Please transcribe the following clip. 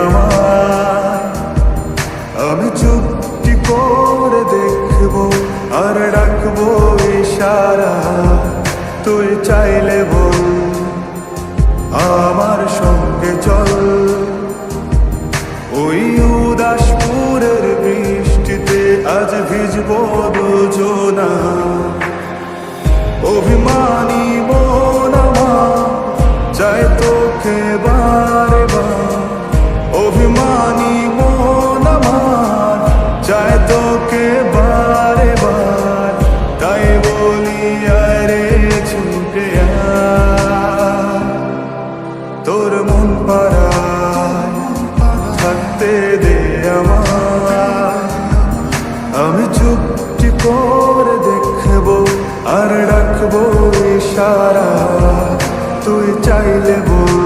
আমায়, আমি চুপটি করে দেখবো আর ডাকবো ইশারা, তুই চাইলে বল আমার সঙ্গে চল। ওই উদাসপুরের বৃষ্টিতে আজ ভিজবো দুজনা, অভিমানী মন আমার চাই তোকে বারে বার, অভিমানী মন আমার চাই তোকে বারে বার, তাই বলি আরে ছুটে আয়, তোর মন পাড়ায় থাকতে দে আমায়, আমি চুপটি করে দেখবো আর ডাকবো ইশারা, তুই চাইলে বল